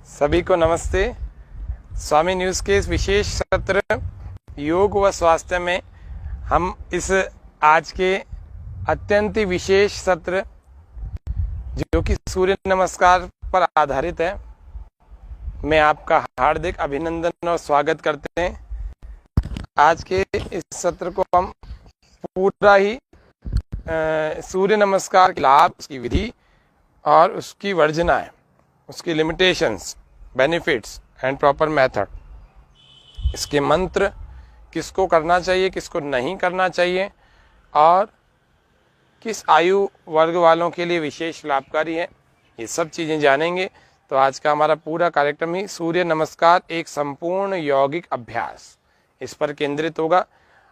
सभी को नमस्ते। स्वामी न्यूज़ के इस विशेष सत्र योग व स्वास्थ्य में हम इस आज के अत्यंत ही विशेष सत्र जो कि सूर्य नमस्कार पर आधारित है, मैं आपका हार्दिक अभिनंदन और स्वागत करते हैं। आज के इस सत्र को हम पूरा ही सूर्य नमस्कार के लाभ, उसकी विधि और उसकी वर्जनाएं, उसकी limitations, benefits and proper method, इसके मंत्र, किसको करना चाहिए किसको नहीं करना चाहिए और किस आयु वर्ग वालों के लिए विशेष लाभकारी है, ये सब चीज़ें जानेंगे। तो आज का हमारा पूरा कार्यक्रम ही सूर्य नमस्कार एक संपूर्ण यौगिक अभ्यास इस पर केंद्रित होगा।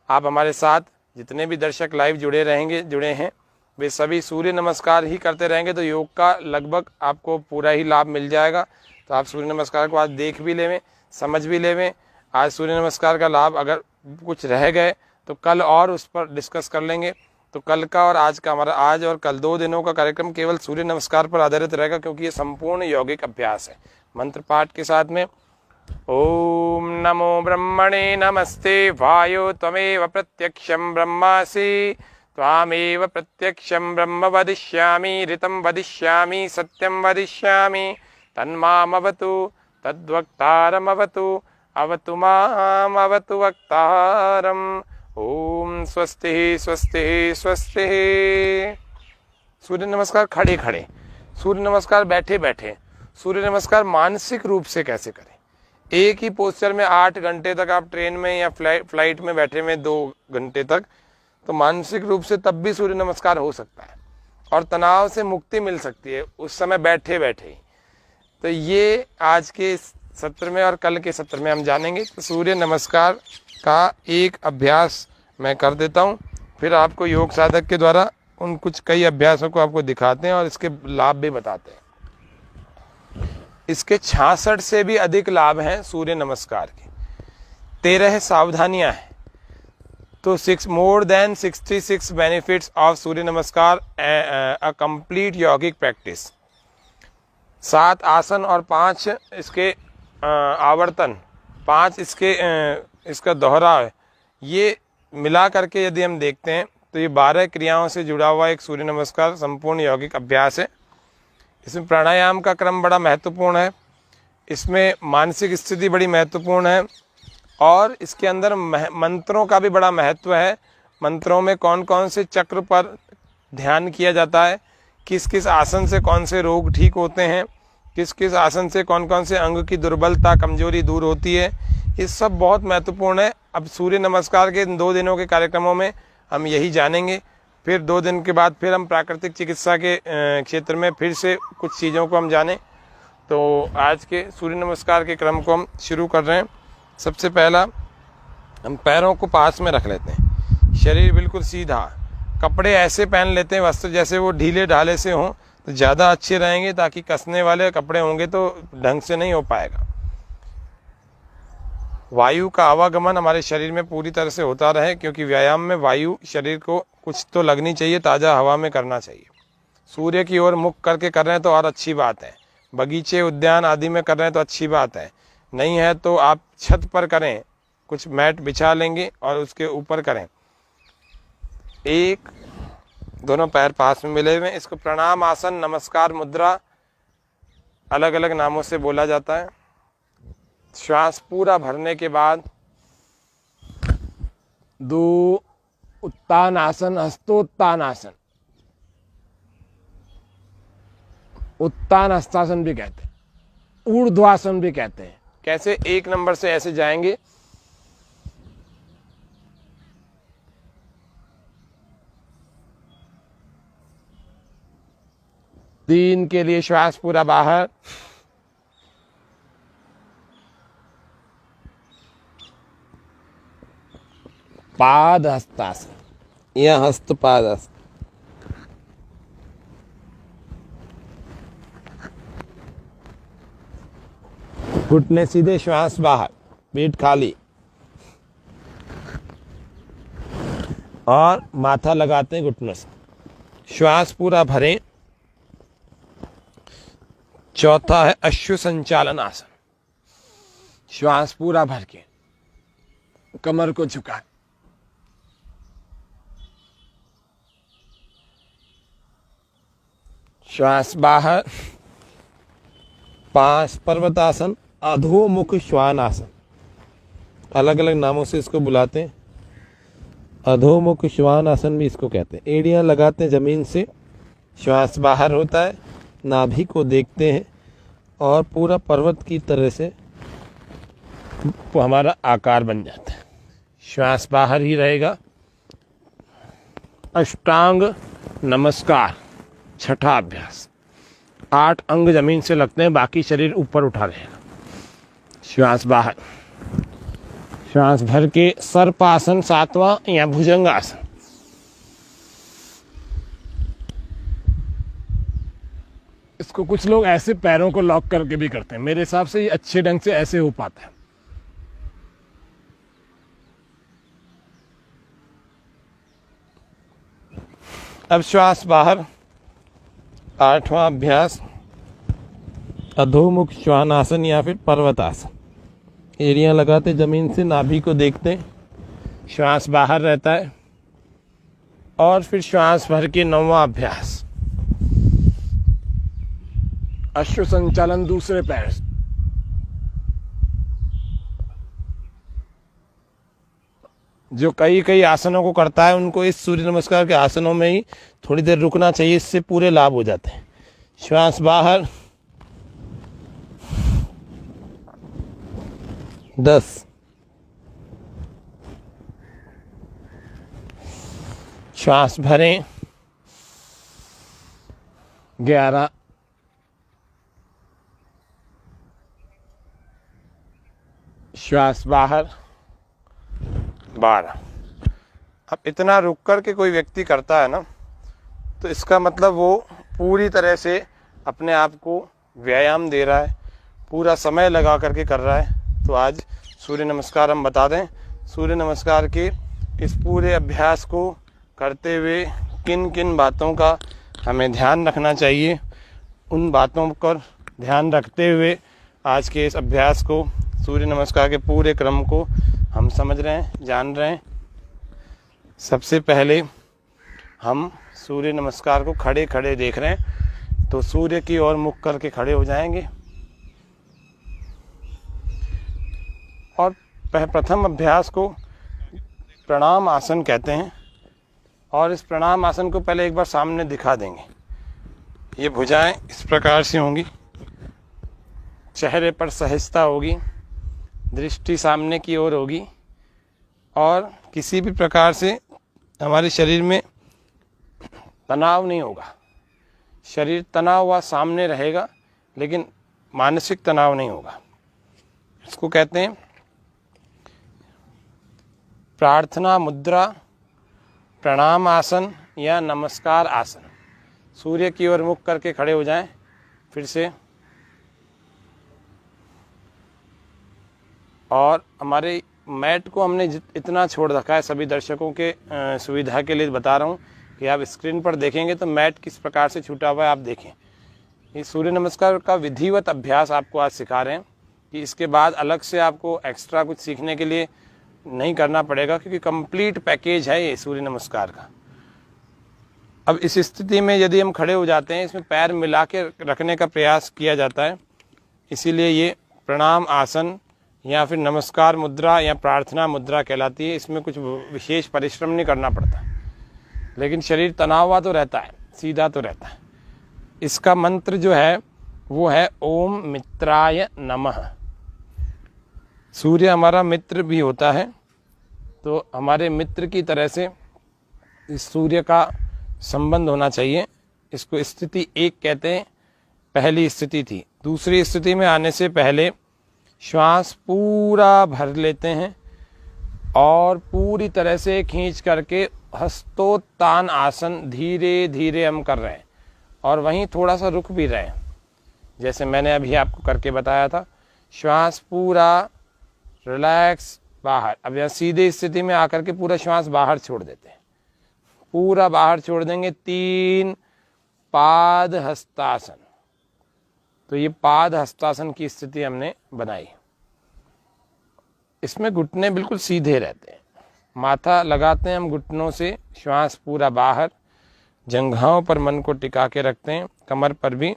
आप हमारे साथ जितने भी दर्शक लाइव जुड़े हैं वे सभी सूर्य नमस्कार ही करते रहेंगे, तो योग का लगभग आपको पूरा ही लाभ मिल जाएगा। तो आप सूर्य नमस्कार को आज देख भी लेवें, समझ भी लेवें। आज सूर्य नमस्कार का लाभ अगर कुछ रह गए तो कल और उस पर डिस्कस कर लेंगे। तो कल का और आज का, हमारा आज और कल 2 दिनों का कार्यक्रम केवल सूर्य नमस्कार पर आधारित रहेगा, क्योंकि ये संपूर्ण यौगिक अभ्यास है। मंत्र पाठ के साथ में ओम नमो ब्रह्मणे नमस्ते वायो त्वमेव प्रत्यक्षं ब्रह्मासि त्वामेव प्रत्यक्षं ब्रह्म वदिष्यामि ऋतं वदिष्यामि सत्यं वदिष्यामि तन्मामवतु तद्वक्तारमवतु अवतु माम् अवतु वक्तारम्। ओम स्वस्ति स्वस्ति स्वस्ति। सूर्य नमस्कार खड़े खड़े, सूर्य नमस्कार बैठे बैठे, सूर्य नमस्कार मानसिक रूप से कैसे करें। एक ही पोस्चर में 8 घंटे तक आप ट्रेन में या फ्लाइट में बैठे में 2 घंटे तक, तो मानसिक रूप से तब भी सूर्य नमस्कार हो सकता है और तनाव से मुक्ति मिल सकती है उस समय बैठे बैठे ही। तो ये आज के सत्र में और कल के सत्र में हम जानेंगे। तो सूर्य नमस्कार का एक अभ्यास मैं कर देता हूँ, फिर आपको योग साधक के द्वारा उन कई अभ्यासों को आपको दिखाते हैं और इसके लाभ भी बताते हैं। इसके 66 से भी अधिक लाभ हैं सूर्य नमस्कार के। 13 सावधानियां हैं। तो मोर देन 66 बेनिफिट्स ऑफ सूर्य नमस्कार, अ कंप्लीट यौगिक प्रैक्टिस। 7 आसन और 5 इसके आवर्तन, 5 इसका दोहराव, ये मिला करके यदि हम देखते हैं तो ये 12 क्रियाओं से जुड़ा हुआ एक सूर्य नमस्कार संपूर्ण यौगिक अभ्यास है। इसमें प्राणायाम का क्रम बड़ा महत्वपूर्ण है, इसमें मानसिक स्थिति बड़ी महत्वपूर्ण है और इसके अंदर मंत्रों का भी बड़ा महत्व है। मंत्रों में कौन कौन से चक्र पर ध्यान किया जाता है, किस किस आसन से कौन से रोग ठीक होते हैं, किस किस आसन से कौन कौन से अंग की दुर्बलता कमजोरी दूर होती है, ये सब बहुत महत्वपूर्ण है। अब सूर्य नमस्कार के 2 दिनों के कार्यक्रमों में हम यही जानेंगे। फिर 2 दिन के बाद फिर हम प्राकृतिक चिकित्सा के क्षेत्र में फिर से कुछ चीज़ों को हम जानें। तो आज के सूर्य नमस्कार के क्रम को हम शुरू कर रहे हैं। सबसे पहला हम पैरों को पास में रख लेते हैं, शरीर बिल्कुल सीधा, कपड़े ऐसे पहन लेते हैं वस्त्र जैसे वो ढीले ढाले से हों तो ज़्यादा अच्छे रहेंगे, ताकि कसने वाले कपड़े होंगे तो ढंग से नहीं हो पाएगा। वायु का आवागमन हमारे शरीर में पूरी तरह से होता रहे, क्योंकि व्यायाम में वायु शरीर को कुछ तो लगनी चाहिए, ताज़ा हवा में करना चाहिए। सूर्य की ओर मुख करके कर रहे हैं तो और अच्छी बात है, बगीचे उद्यान आदि में कर रहे हैं तो अच्छी बात है, नहीं है तो आप छत पर करें, कुछ मैट बिछा लेंगे और उसके ऊपर करें। दोनों पैर पास में मिले हुए। इसको प्रणाम आसन, नमस्कार मुद्रा, अलग अलग नामों से बोला जाता है। श्वास पूरा भरने के बाद 2 उत्तान आसन, हस्तोत्तान आसन, उत्तान हस्तासन भी कहते हैं, ऊर्ध्वासन भी कहते हैं। कैसे? 1 नंबर से ऐसे जाएंगे, तीन के लिए श्वास पूरा बाहर, पाद हस्तासन या हस्त पाद हस्त, घुटने सीधे, श्वास बाहर, पेट खाली और माथा लगाते हैं घुटनों से। श्वास पूरा भरें, चौथा है अश्व संचालन आसन। श्वास पूरा भर के कमर को झुकाए, श्वास बाहर। 5 पर्वतासन, अधोमुख श्वान आसन। अलग अलग नामों से इसको बुलाते हैं। अधोमुख श्वान आसन भी इसको कहते हैं। एड़ियां लगाते हैं जमीन से, श्वास बाहर होता है, नाभि को देखते हैं और पूरा पर्वत की तरह से वो हमारा आकार बन जाता है। श्वास बाहर ही रहेगा। अष्टांग नमस्कार, छठा अभ्यास। 8 अंग जमीन से लगते हैं, बाकी शरीर ऊपर उठा रहेगा। श्वास बाहर, श्वास भर के सर्पासन 7वां या भुजंग आसन। इसको कुछ लोग ऐसे पैरों को लॉक करके भी करते हैं। मेरे हिसाब से ये अच्छे ढंग से ऐसे हो पाता है। अब श्वास बाहर। 8वां अभ्यास अधोमुख श्वानासन या फिर पर्वतासन। एड़ियां लगाते जमीन से, नाभि को देखते, श्वास बाहर रहता है। और फिर श्वास भर के 9वां अभ्यास अश्व संचालन दूसरे पैर। जो कई आसनों को करता है उनको इस सूर्य नमस्कार के आसनों में ही थोड़ी देर रुकना चाहिए, इससे पूरे लाभ हो जाते हैं। श्वास बाहर। 10, श्वास भरें। 11, श्वास बाहर। 12। अब इतना रुक कर के कोई व्यक्ति करता है ना, तो इसका मतलब वो पूरी तरह से अपने आप को व्यायाम दे रहा है, पूरा समय लगा करके कर रहा है। तो आज सूर्य नमस्कार हम बता दें। सूर्य नमस्कार के इस पूरे अभ्यास को करते हुए किन किन बातों का हमें ध्यान रखना चाहिए, उन बातों पर ध्यान रखते हुए आज के इस अभ्यास को, सूर्य नमस्कार के पूरे क्रम को हम समझ रहे हैं, जान रहे हैं। सबसे पहले हम सूर्य नमस्कार को खड़े खड़े देख रहे हैं, तो सूर्य की ओर मुख करके खड़े हो जाएंगे। और प्रथम अभ्यास को प्रणाम आसन कहते हैं। और इस प्रणाम आसन को पहले एक बार सामने दिखा देंगे। ये भुजाएं इस प्रकार से होंगी, चेहरे पर सहजता होगी, दृष्टि सामने की ओर होगी और किसी भी प्रकार से हमारे शरीर में तनाव नहीं होगा। शरीर तना हुआ सामने रहेगा, लेकिन मानसिक तनाव नहीं होगा। इसको कहते हैं प्रार्थना मुद्रा, प्रणाम आसन या नमस्कार आसन। सूर्य की ओर मुख करके खड़े हो जाएं। फिर से, और हमारे मैट को हमने इतना छोड़ रखा है, सभी दर्शकों के सुविधा के लिए बता रहा हूँ कि आप स्क्रीन पर देखेंगे तो मैट किस प्रकार से छूटा हुआ है आप देखें। ये सूर्य नमस्कार का विधिवत अभ्यास आपको आज सिखा रहे हैं कि इसके बाद अलग से आपको एक्स्ट्रा कुछ सीखने के लिए नहीं करना पड़ेगा, क्योंकि कंप्लीट पैकेज है ये सूर्य नमस्कार का। अब इस स्थिति में यदि हम खड़े हो जाते हैं, इसमें पैर मिला के रखने का प्रयास किया जाता है, इसीलिए ये प्रणाम आसन या फिर नमस्कार मुद्रा या प्रार्थना मुद्रा कहलाती है। इसमें कुछ विशेष परिश्रम नहीं करना पड़ता, लेकिन शरीर तनाव हुआ तो रहता है, सीधा तो रहता है। इसका मंत्र जो है वो है ओम मित्राय नमः। सूर्य हमारा मित्र भी होता है, तो हमारे मित्र की तरह से इस सूर्य का संबंध होना चाहिए। इसको स्थिति 1 कहते हैं, पहली स्थिति थी। दूसरी स्थिति में आने से पहले श्वास पूरा भर लेते हैं और पूरी तरह से खींच करके हस्तोत्तान आसन धीरे धीरे हम कर रहे हैं, और वहीं थोड़ा सा रुक भी रहे हैं, जैसे मैंने अभी आपको करके बताया था। श्वास पूरा रिलैक्स बाहर। अब यहाँ सीधे स्थिति में आकर के पूरा श्वास बाहर छोड़ देते हैं, पूरा बाहर छोड़ देंगे। 3 पाद हस्तासन, तो ये पाद हस्तासन की स्थिति हमने बनाई। इसमें घुटने बिल्कुल सीधे रहते हैं, माथा लगाते हैं हम घुटनों से, श्वास पूरा बाहर, जंघाओं पर मन को टिका के रखते हैं, कमर पर भी,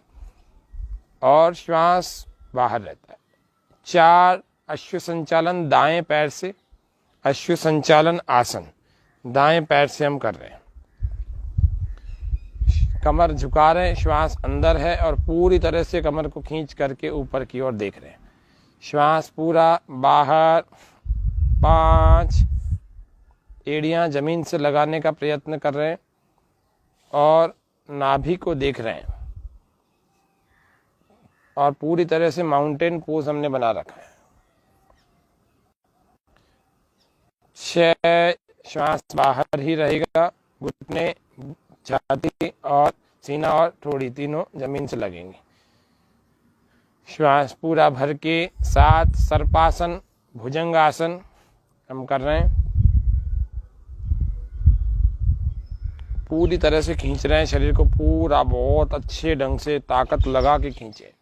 और श्वास बाहर रहता है। 4 अश्व संचालन दाएं पैर से, अश्व संचालन आसन दाएं पैर से हम कर रहे हैं। कमर झुका रहे हैं, श्वास अंदर है और पूरी तरह से कमर को खींच करके ऊपर की ओर देख रहे हैं। श्वास पूरा बाहर, 5 एड़ियां जमीन से लगाने का प्रयत्न कर रहे हैं और नाभि को देख रहे हैं, और पूरी तरह से माउंटेन पोज हमने बना रखा है। 6 श्वास बाहर ही रहेगा, घुटने, छाती और सीना और ठोड़ी तीनों जमीन से लगेंगे। श्वास पूरा भर के 7 सर्पासन भुजंगासन हम कर रहे हैं। पूरी तरह से खींच रहे हैं शरीर को, पूरा बहुत अच्छे ढंग से ताकत लगा के खींचे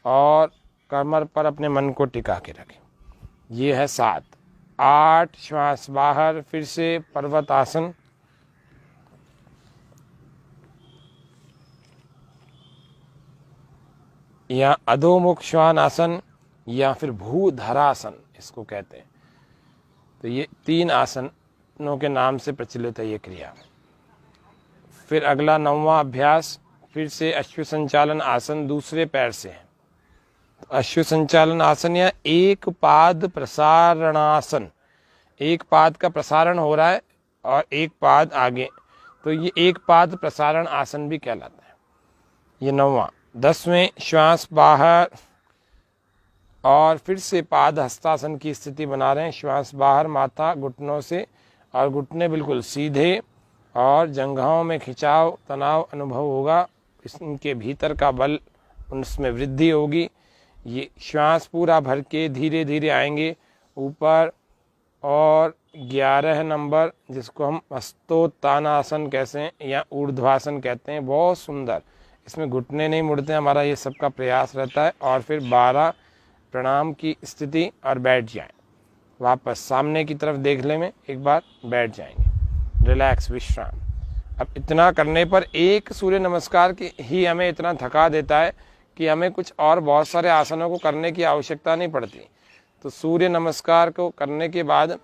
और कमर पर अपने मन को टिका के रखें। ये है 7। 8 श्वास बाहर, फिर से पर्वत आसन, या अधोमुख श्वान आसन, या फिर भूधरासन इसको कहते हैं। तो ये 3 आसनों के नाम से प्रचलित है ये क्रिया। फिर अगला 9वां अभ्यास, फिर से अश्व संचालन आसन दूसरे पैर से है। तो अश्व संचालन आसन या एक पाद प्रसारणासन, एक पाद का प्रसारण हो रहा है और एक पाद आगे, तो ये एक पाद प्रसारण आसन भी कहलाता है। ये 9वां। 10वें श्वास बाहर और फिर से पाद हस्तासन की स्थिति बना रहे हैं। श्वास बाहर, माथा घुटनों से, और घुटने बिल्कुल सीधे, और जंघाओं में खिंचाव तनाव अनुभव होगा, इनके भीतर का बल उसमें वृद्धि होगी। ये श्वास पूरा भर के धीरे धीरे आएंगे ऊपर, और 11 नंबर जिसको हम हस्तोत्तानासन कहते हैं या ऊर्ध्वासन कहते हैं, बहुत सुंदर। इसमें घुटने नहीं मुड़ते, हमारा ये सबका प्रयास रहता है। और फिर 12 प्रणाम की स्थिति और बैठ जाएं, वापस सामने की तरफ देखने में एक बार बैठ जाएंगे, रिलैक्स, विश्राम। अब इतना करने पर एक सूर्य नमस्कार की ही हमें इतना थका देता है कि हमें कुछ और बहुत सारे आसनों को करने की आवश्यकता नहीं पड़ती। तो सूर्य नमस्कार को करने के बाद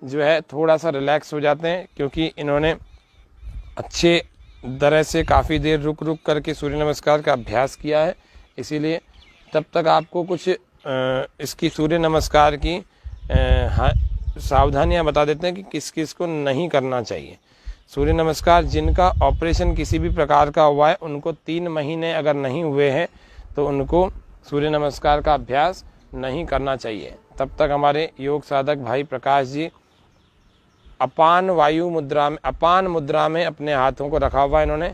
जो है थोड़ा सा रिलैक्स हो जाते हैं, क्योंकि इन्होंने अच्छे तरह से काफ़ी देर रुक रुक करके सूर्य नमस्कार का अभ्यास किया है, इसीलिए तब तक आपको कुछ इसकी सूर्य नमस्कार की सावधानियां बता देते हैं कि किस किस को नहीं करना चाहिए। सूर्य नमस्कार जिनका ऑपरेशन किसी भी प्रकार का हुआ है, उनको 3 महीने अगर नहीं हुए हैं तो उनको सूर्य नमस्कार का अभ्यास नहीं करना चाहिए। तब तक हमारे योग साधक भाई प्रकाश जी अपान वायु मुद्रा में, अपान मुद्रा में अपने हाथों को रखा हुआ, इन्होंने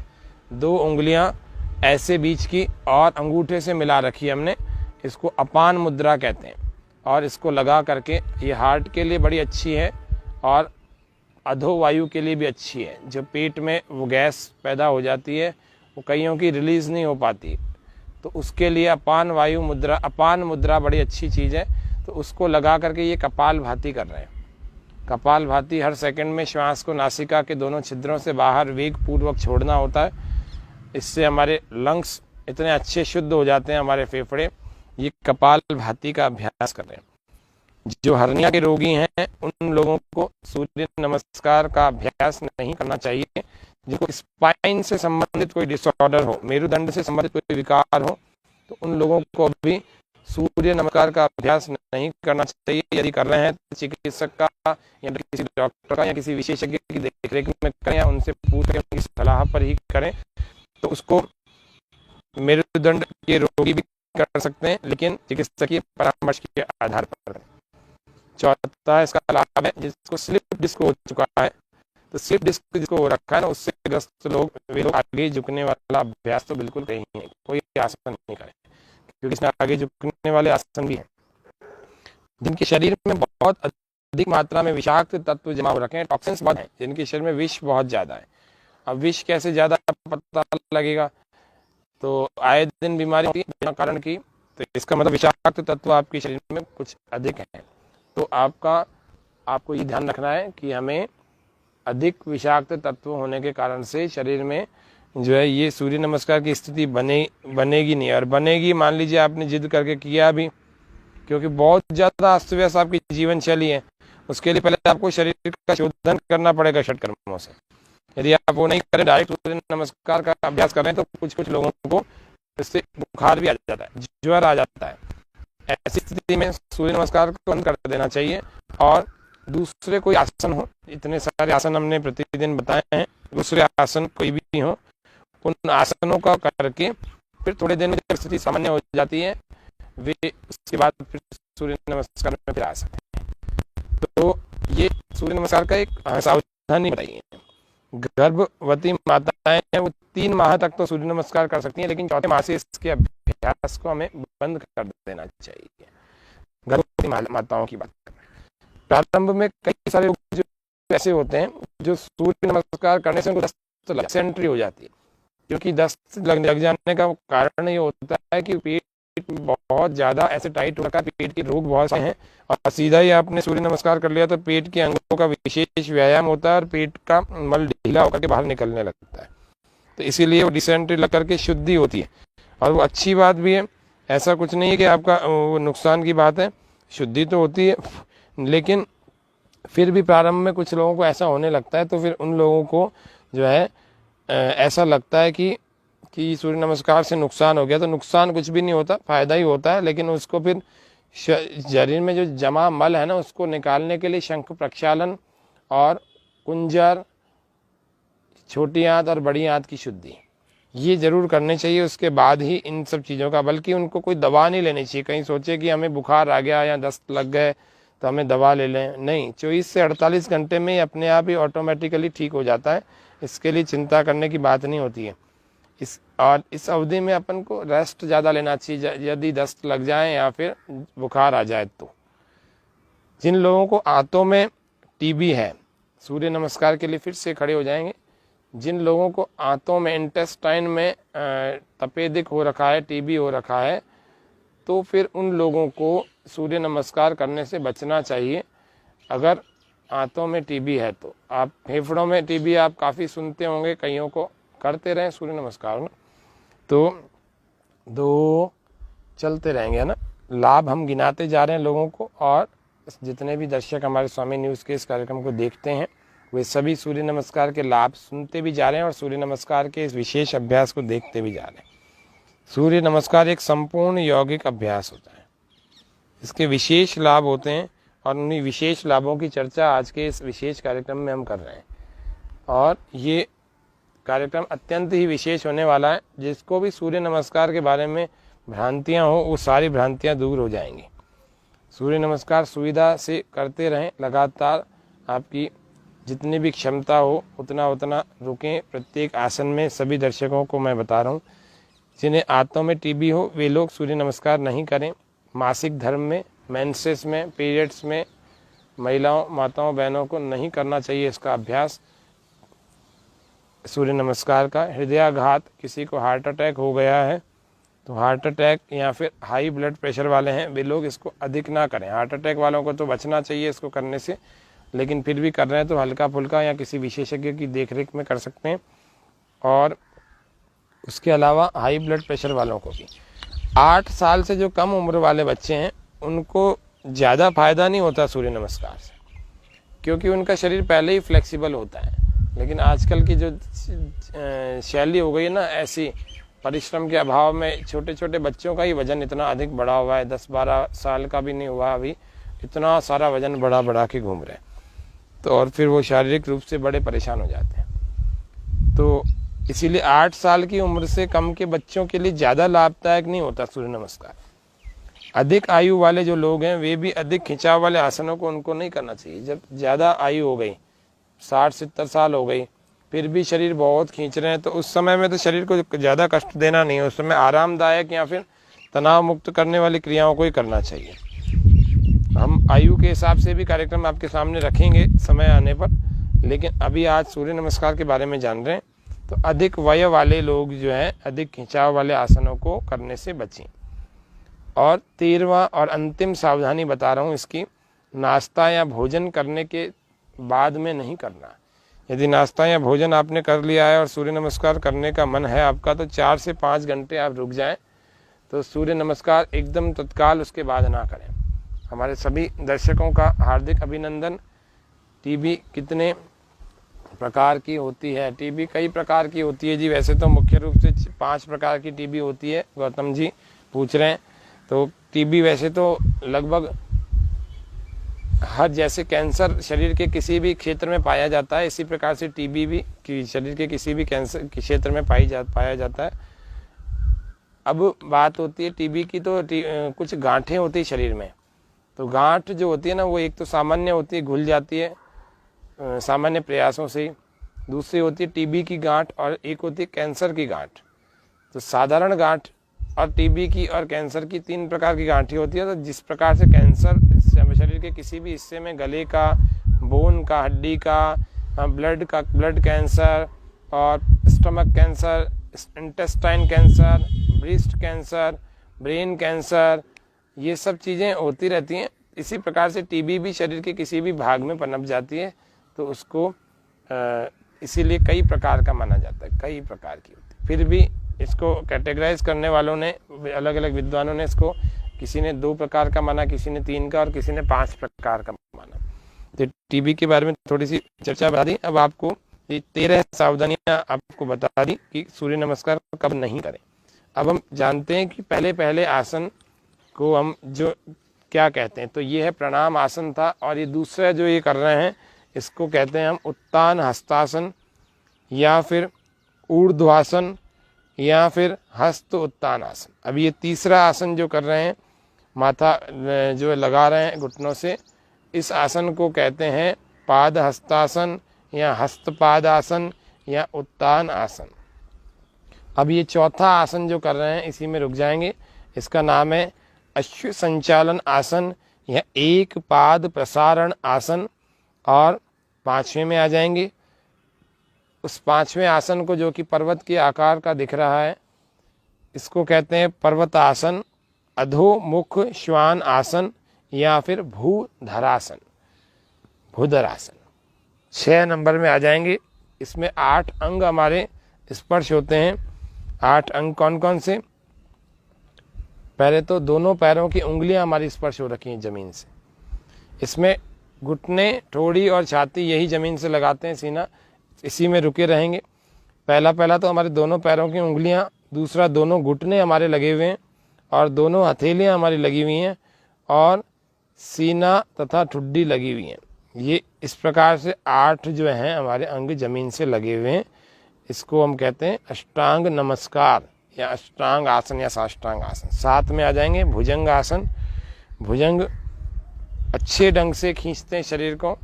2 उंगलियां ऐसे बीच की और अंगूठे से मिला रखी हमने, इसको अपान मुद्रा कहते हैं। और इसको लगा करके, ये हार्ट के लिए बड़ी अच्छी है और अधो वायु के लिए भी अच्छी है। जो पेट में वो गैस पैदा हो जाती है, वो कईयों की रिलीज़ नहीं हो पाती, तो उसके लिए अपान वायु मुद्रा, अपान मुद्रा बड़ी अच्छी चीज़ है। तो उसको लगा करके ये कपाल भाती कर रहे हैं। कपाल भाती हर सेकंड में श्वास को नासिका के दोनों छिद्रों से बाहर वेग पूर्वक छोड़ना होता है। इससे हमारे लंग्स इतने अच्छे शुद्ध हो जाते हैं, हमारे फेफड़े। ये कपाल भाती का अभ्यास कर रहे हैं। जो हर्निया के रोगी हैं उन लोगों को सूर्य नमस्कार का अभ्यास नहीं करना चाहिए। जिनको स्पाइन से संबंधित कोई डिसऑर्डर हो, मेरुदंड से संबंधित कोई विकार हो, तो उन लोगों को भी सूर्य नमस्कार का अभ्यास नहीं करना चाहिए। यदि कर रहे हैं तो चिकित्सक का या किसी डॉक्टर का या किसी विशेषज्ञ की देखरेख में करें, या उनसे पूछ कर उनकी सलाह पर ही करें। तो उसको मेरुदंड के रोगी भी कर सकते हैं, लेकिन चिकित्सकीय परामर्श के आधार पर। चौथा इसका लाभ है जिसको स्लिप डिस्क हो चुका है, तो स्लिप डिस्क जिसको हो रखा है ना, उससे ग्रस्त लोग, वे लोग आगे झुकने वाला अभ्यास तो बिल्कुल कहीं नहीं, कोई आसन नहीं करें, क्योंकि इसमें आगे झुकने वाले आसन भी हैं। जिनके शरीर में बहुत अधिक मात्रा में विषाक्त तत्व जमा हो रखे हैं, टॉक्सिन्स बहुत हैं, जिनके शरीर में विष बहुत ज्यादा है। अब विष कैसे ज्यादा पता लगेगा, तो आए दिन बीमारी होती है बिना कारण की, तो इसका मतलब विषाक्त तत्व आपके शरीर में कुछ अधिक है। तो आपको ये ध्यान रखना है कि हमें अधिक विषाक्त तत्व होने के कारण से शरीर में जो है ये सूर्य नमस्कार की स्थिति बनेगी नहीं। और बनेगी, मान लीजिए आपने जिद करके किया भी, क्योंकि बहुत ज़्यादा अस्त व्यस्त आपकी जीवन शैली है, उसके लिए पहले आपको शरीर का शोधन करना पड़ेगा षट कर्मों से। यदि आप वो नहीं करें, डायरेक्ट सूर्य नमस्कार का अभ्यास कर रहे हैं, तो कुछ लोगों को इससे बुखार भी आ जाता है, ज्वर आ जाता है। ऐसी स्थिति में सूर्य नमस्कार को बंद कर देना चाहिए और दूसरे कोई आसन हो, इतने सारे आसन हमने प्रतिदिन बताए हैं, दूसरे आसन कोई भी हो, उन आसनों का करके फिर थोड़े दिन में जब स्थिति सामान्य हो जाती है, वे उसके बाद फिर सूर्य नमस्कार में फिर आ सकते हैं। तो ये सूर्य नमस्कार का एक सावधानी बताइए। गर्भवती माताएं हैं वो 3 माह तक तो सूर्य नमस्कार कर सकती हैं, लेकिन चौथे माह से इसके अभ्यास को हमें बंद कर देना चाहिए। गर्भवती माताओं की बात कर रहे हैं। प्रारंभ में कई सारे लोग जो ऐसे होते हैं जो सूर्य नमस्कार करने से उनको दस्त डिसेंट्री हो जाती है, क्योंकि दस्त लग जाने का कारण ये होता है कि पेट बहुत ज्यादा ऐसे टाइट हो रखा है, पेट के रोग बहुत से हैं, और सीधा ही आपने सूर्य नमस्कार कर लिया तो पेट के अंगों का विशेष व्यायाम होता है और पेट का मल ढीला होकर के बाहर निकलने लगता है। तो इसीलिए वो डिसेंट्री लग करके शुद्धि होती है, और वो अच्छी बात भी है। ऐसा कुछ नहीं है कि आपका वो नुकसान की बात है, शुद्धि तो होती है, लेकिन फिर भी प्रारंभ में कुछ लोगों को ऐसा होने लगता है, तो फिर उन लोगों को जो है ऐसा लगता है कि सूर्य नमस्कार से नुकसान हो गया। तो नुकसान कुछ भी नहीं होता, फायदा ही होता है। लेकिन उसको फिर शरीर में जो जमा मल है ना, उसको निकालने के लिए शंख प्रक्षालन और कुंजर, छोटी आंत और बड़ी आंत की शुद्धि ये जरूर करनी चाहिए। उसके बाद ही इन सब चीज़ों का, बल्कि उनको कोई दवा नहीं लेनी चाहिए। कहीं सोचे कि हमें बुखार आ गया या दस्त लग गए तो हमें दवा ले लें, नहीं। 24 से 48 घंटे में अपने आप ही ऑटोमेटिकली ठीक हो जाता है, इसके लिए चिंता करने की बात नहीं होती है। इस अवधि में अपन को रेस्ट ज़्यादा लेना चाहिए यदि दस्त लग जाए या फिर बुखार आ जाए। तो जिन लोगों को आंतों में टीबी है, सूर्य नमस्कार के लिए फिर से खड़े हो जाएंगे। जिन लोगों को आंतों में, इंटेस्टाइन में तपेदिक हो रखा है, टीबी हो रखा है, तो फिर उन लोगों को सूर्य नमस्कार करने से बचना चाहिए। अगर आंतों में टीबी है तो आप, फेफड़ों में टीबी आप काफ़ी सुनते होंगे, कईयों को करते रहें सूर्य नमस्कार ना, तो 2 चलते रहेंगे, है ना। लाभ हम गिनाते जा रहे हैं लोगों को, और जितने भी दर्शक हमारे स्वामी न्यूज़ के इस कार्यक्रम को देखते हैं वे सभी सूर्य नमस्कार के लाभ सुनते भी जा रहे हैं और सूर्य नमस्कार के इस विशेष अभ्यास को देखते भी जा रहे हैं। सूर्य नमस्कार एक संपूर्ण यौगिक अभ्यास होता है, इसके विशेष लाभ होते हैं, और उन्हीं विशेष लाभों की चर्चा आज के इस विशेष कार्यक्रम में हम कर रहे हैं। और ये कार्यक्रम अत्यंत ही विशेष होने वाला है। जिसको भी सूर्य नमस्कार के बारे में भ्रांतियां हो, वो सारी भ्रांतियां दूर हो जाएंगी। सूर्य नमस्कार सुविधा से करते रहें, लगातार आपकी जितनी भी क्षमता हो उतना रुकें प्रत्येक आसन में। सभी दर्शकों को मैं बता रहा हूँ, जिन्हें आंतों में टीबी हो वे लोग सूर्य नमस्कार नहीं करें। मासिक धर्म में, मेंसेस में, पीरियड्स में महिलाओं, माताओं, बहनों को नहीं करना चाहिए इसका अभ्यास सूर्य नमस्कार का। हृदयाघात, किसी को हार्ट अटैक हो गया है तो हार्ट अटैक या फिर हाई ब्लड प्रेशर वाले हैं, वे लोग इसको अधिक ना करें। हार्ट अटैक वालों को तो बचना चाहिए इसको करने से, लेकिन फिर भी कर रहे हैं तो हल्का फुल्का या किसी विशेषज्ञ की देखरेख में कर सकते हैं। और उसके अलावा हाई ब्लड प्रेशर वालों को भी, 8 साल से जो कम उम्र वाले बच्चे हैं उनको ज़्यादा फायदा नहीं होता सूर्य नमस्कार से, क्योंकि उनका शरीर पहले ही फ्लेक्सिबल होता है। लेकिन आजकल की जो शैली हो गई है ना, ऐसी परिश्रम के अभाव में छोटे छोटे बच्चों का ही वजन इतना अधिक बढ़ा हुआ है, 10-12 साल का भी नहीं हुआ अभी, इतना सारा वजन बढ़ा के घूम रहे हैं। तो और फिर वो शारीरिक रूप से बड़े परेशान हो जाते हैं। तो इसीलिए 8 साल की उम्र से कम के बच्चों के लिए ज़्यादा लाभदायक नहीं होता सूर्य नमस्कार। अधिक आयु वाले जो लोग हैं वे भी अधिक खिंचाव वाले आसनों को उनको नहीं करना चाहिए। जब ज़्यादा आयु हो गई, 60-70 साल हो गई, फिर भी शरीर बहुत खींच रहे हैं, तो उस समय में तो शरीर को ज़्यादा कष्ट देना नहीं है। उस समय आरामदायक या फिर तनाव मुक्त करने वाली क्रियाओं को ही करना चाहिए। हम आयु के हिसाब से भी कार्यक्रम आपके सामने रखेंगे समय आने पर, लेकिन अभी आज सूर्य नमस्कार के बारे में जान रहे हैं। तो अधिक वय वाले लोग जो हैं अधिक खिंचाव वाले आसनों को करने से बचें। और 13वां और अंतिम सावधानी बता रहा हूँ इसकी, नाश्ता या भोजन करने के बाद में नहीं करना। यदि नाश्ता या भोजन आपने कर लिया है और सूर्य नमस्कार करने का मन है आपका, तो 4 से 5 घंटे आप रुक जाएं, तो सूर्य नमस्कार एकदम तत्काल उसके बाद ना करें। हमारे सभी दर्शकों का हार्दिक अभिनंदन। टीबी कितने प्रकार की होती है? टीबी कई प्रकार की होती है जी। वैसे तो मुख्य रूप से 5 प्रकार की टीबी होती है, गौतम जी पूछ रहे हैं। तो टीबी वैसे तो लगभग हर, जैसे कैंसर शरीर के किसी भी क्षेत्र में पाया जाता है, इसी प्रकार से टीबी भी शरीर के किसी भी कैंसर के क्षेत्र में पाया जाता है। अब बात होती है टीबी की, तो कुछ गांठें होती है शरीर में। तो गांठ जो होती है ना, वो एक तो सामान्य होती है, घुल जाती है सामान्य प्रयासों से ही। दूसरी होती है टीबी की गांठ, और एक होती है कैंसर की गांठ। तो साधारण गांठ और टीबी की और कैंसर की 3 प्रकार की गांठें होती है। तो जिस प्रकार से कैंसर शरीर के किसी भी हिस्से में, गले का, बोन का, हड्डी का, ब्लड कैंसर और stomach cancer, intestine cancer, breast cancer, brain cancer, ये सब चीज़ें होती रहती हैं। इसी प्रकार से टीबी भी शरीर के किसी भी भाग में पनप जाती है, तो उसको इसीलिए कई प्रकार का माना जाता है, कई प्रकार की होती है। फिर भी इसको कैटेगराइज करने वालों ने, अलग अलग विद्वानों ने इसको, किसी ने 2 प्रकार का माना, किसी ने 3 का और किसी ने 5 प्रकार का माना। तो टीबी के बारे में थोड़ी सी चर्चा बता दी। अब आपको ये 13 सावधानियां आपको बता दी कि सूर्य नमस्कार कब नहीं करें। अब हम जानते हैं कि पहले आसन को हम जो क्या कहते हैं। तो ये है प्रणाम आसन था, और ये दूसरा जो ये कर रहे हैं इसको कहते हैं हम उत्तान हस्तासन, या फिर ऊर्ध्वासन, या फिर हस्त उत्तान आसन। अब ये तीसरा आसन जो कर रहे हैं, माथा जो लगा रहे हैं घुटनों से, इस आसन को कहते हैं पाद हस्तासन या हस्तपाद आसन या उत्तान आसन। अब ये चौथा आसन जो कर रहे हैं इसी में रुक जाएंगे। इसका नाम है अश्व संचालन आसन या एक पाद प्रसारण आसन। और 5वें में आ जाएंगे। उस 5वें आसन को, जो कि पर्वत के आकार का दिख रहा है, इसको कहते हैं पर्वतासन, अधोमुख श्वान आसन या फिर भूधरासन, भूधरासन। 6 नंबर में आ जाएंगे। इसमें 8 अंग हमारे स्पर्श होते हैं। 8 अंग कौन कौन से? पहले तो दोनों पैरों की उंगलियां हमारी स्पर्श हो रखी हैं जमीन से। इसमें घुटने, ठोड़ी और छाती यही जमीन से लगाते हैं, सीना इसी में रुके रहेंगे। पहला तो हमारे दोनों पैरों की उंगलियां, दूसरा दोनों घुटने हमारे लगे हुए हैं, और दोनों हथेलियां हमारी लगी हुई हैं, और सीना तथा ठुड्डी लगी हुई हैं। ये इस प्रकार से 8 जो हैं हमारे अंग जमीन से लगे हुए हैं। इसको हम कहते हैं अष्टांग नमस्कार या अष्टांग आसन या साष्टांग आसन। 7 में आ जाएंगे भुजंग आसन। भुजंग अच्छे ढंग से खींचते हैं शरीर को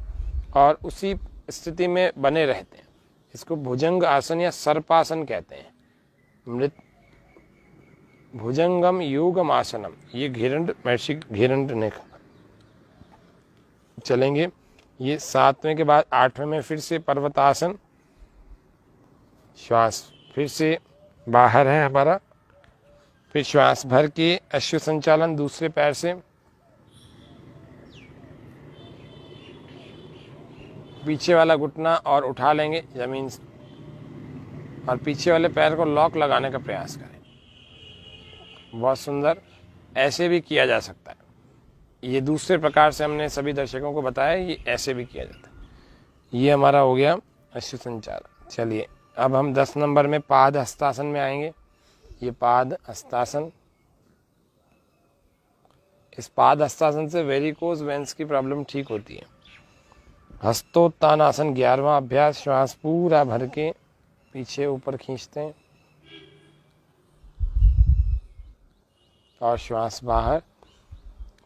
और उसी स्थिति में बने रहते हैं। इसको भुजंग आसन या सर्पासन कहते हैं। मृत भुजंगम योगम आसनम, ये घिरंड महर्षि घिरंड ने कहा। चलेंगे ये 7वें के बाद 8वें में फिर से पर्वतासन। श्वास फिर से बाहर है हमारा, फिर श्वास भर के अश्व संचालन दूसरे पैर से, पीछे वाला घुटना और उठा लेंगे जमीन से, और पीछे वाले पैर को लॉक लगाने का प्रयास करें। बहुत सुंदर। ऐसे भी किया जा सकता है। ये दूसरे प्रकार से हमने सभी दर्शकों को बताया, ये ऐसे भी किया जाता है। ये हमारा हो गया अश्व संचालन। चलिए अब हम 10 नंबर में पाद हस्तासन में आएंगे। ये पाद हस्तासन, इस पाद हस्तासन से वेरिकोज वेंस की प्रॉब्लम ठीक होती है। हस्तोत्तान आसन 11वां अभ्यास। श्वास पूरा भर के पीछे ऊपर खींचते हैं और श्वास बाहर,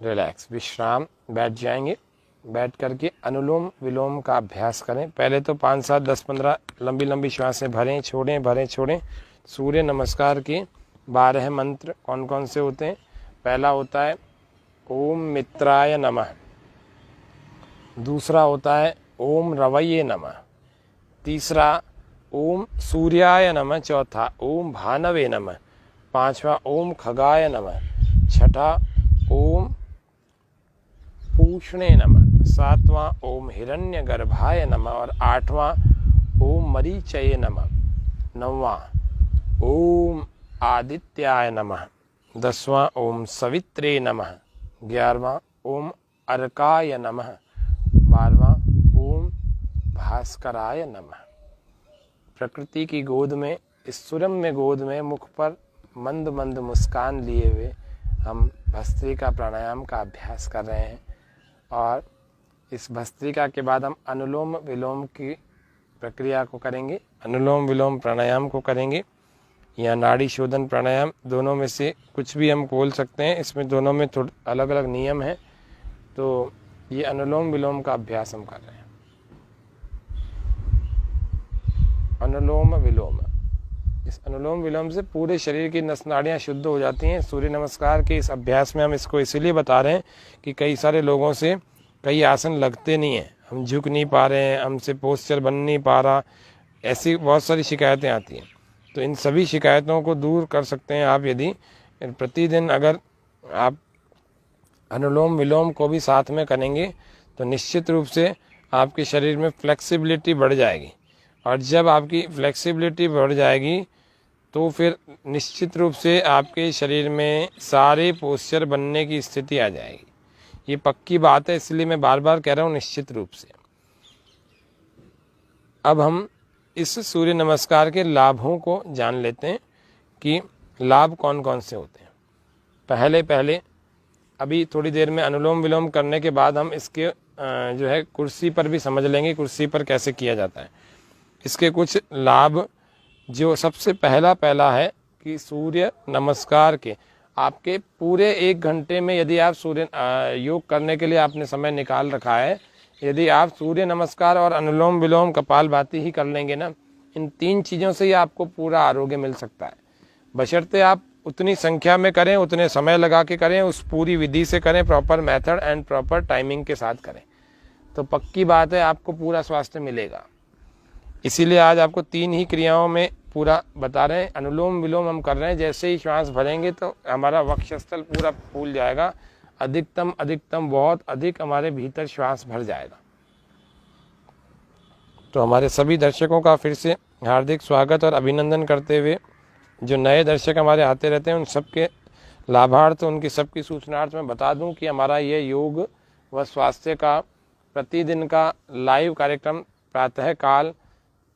रिलैक्स, विश्राम, बैठ जाएंगे। बैठ करके अनुलोम विलोम का अभ्यास करें। पहले तो 5, 7, 10, 15 लंबी लंबी श्वासें भरें, छोड़ें, भरें, छोड़ें। सूर्य नमस्कार के 12 मंत्र कौन कौन से होते हैं? पहला होता है ओम मित्राय नमः, दूसरा होता है ओम रवैये नमः, तीसरा ओम सूर्याय नमः, चौथा ओम भानवे नमः, पांचवा ओम खगाय नमः, छठा ओम पूषणे नमः, सातवां ओम हिरण्यगर्भाय नमः और आठवां ओम मरीचये नमः, नौवां ओम आदित्याय नमः, 10वां ओम सवित्रे नमः, 11वां ओम अर्काय नमः, 12वां ओम भास्कराय नमः। प्रकृति की गोद में, इस सुरम्य गोद में मुख पर मंद मंद मुस्कान लिए हुए हम भस्त्रिका प्राणायाम का अभ्यास कर रहे हैं और इस भस्त्रिका के बाद हम अनुलोम विलोम की प्रक्रिया को करेंगे, अनुलोम विलोम प्राणायाम को करेंगे या नाड़ी शोधन प्राणायाम, दोनों में से कुछ भी हम बोल सकते हैं। इसमें दोनों में थोड़े अलग अलग नियम हैं, तो ये अनुलोम विलोम का अभ्यास हम कर रहे हैं। अनुलोम विलोम, इस अनुलोम विलोम से पूरे शरीर की नस नाड़ियाँ शुद्ध हो जाती हैं। सूर्य नमस्कार के इस अभ्यास में हम इसको इसीलिए बता रहे हैं कि कई सारे लोगों से कई आसन लगते नहीं हैं, हम झुक नहीं पा रहे हैं, हमसे पोस्चर बन नहीं पा रहा, ऐसी बहुत सारी शिकायतें आती हैं। तो इन सभी शिकायतों को दूर कर सकते हैं आप यदि प्रतिदिन अगर आप अनुलोम विलोम को भी साथ में करेंगे तो निश्चित रूप से आपके शरीर में फ्लेक्सिबिलिटी बढ़ जाएगी और जब आपकी फ्लेक्सिबिलिटी बढ़ जाएगी तो फिर निश्चित रूप से आपके शरीर में सारे पोस्चर बनने की स्थिति आ जाएगी। ये पक्की बात है, इसलिए मैं बार बार कह रहा हूँ निश्चित रूप से। अब हम इस सूर्य नमस्कार के लाभों को जान लेते हैं कि लाभ कौन कौन से होते हैं। पहले अभी थोड़ी देर में अनुलोम विलोम करने के बाद हम इसके जो है कुर्सी पर भी समझ लेंगे, कुर्सी पर कैसे किया जाता है। इसके कुछ लाभ, जो सबसे पहला है कि सूर्य नमस्कार के आपके पूरे 1 घंटे में यदि आप सूर्य योग करने के लिए आपने समय निकाल रखा है, यदि आप सूर्य नमस्कार और अनुलोम विलोम कपालभाति ही कर लेंगे ना, इन 3 चीज़ों से ही आपको पूरा आरोग्य मिल सकता है। बशर्ते आप उतनी संख्या में करें, उतने समय लगा के करें, उस पूरी विधि से करें, proper method and proper timing के साथ करें, तो पक्की बात है आपको पूरा स्वास्थ्य मिलेगा। इसीलिए आज आपको 3 ही क्रियाओं में पूरा बता रहे हैं। अनुलोम विलोम हम कर रहे हैं, जैसे ही श्वास भरेंगे तो हमारा वक्षस्थल पूरा फूल जाएगा, अधिकतम बहुत अधिक हमारे भीतर श्वास भर जाएगा। तो हमारे सभी दर्शकों का फिर से हार्दिक स्वागत और अभिनंदन करते हुए, जो नए दर्शक हमारे आते रहते हैं उन सबके लाभार्थ, उनकी सबकी सूचनार्थ मैं बता दूं कि हमारा ये योग व स्वास्थ्य का प्रतिदिन का लाइव कार्यक्रम प्रातः काल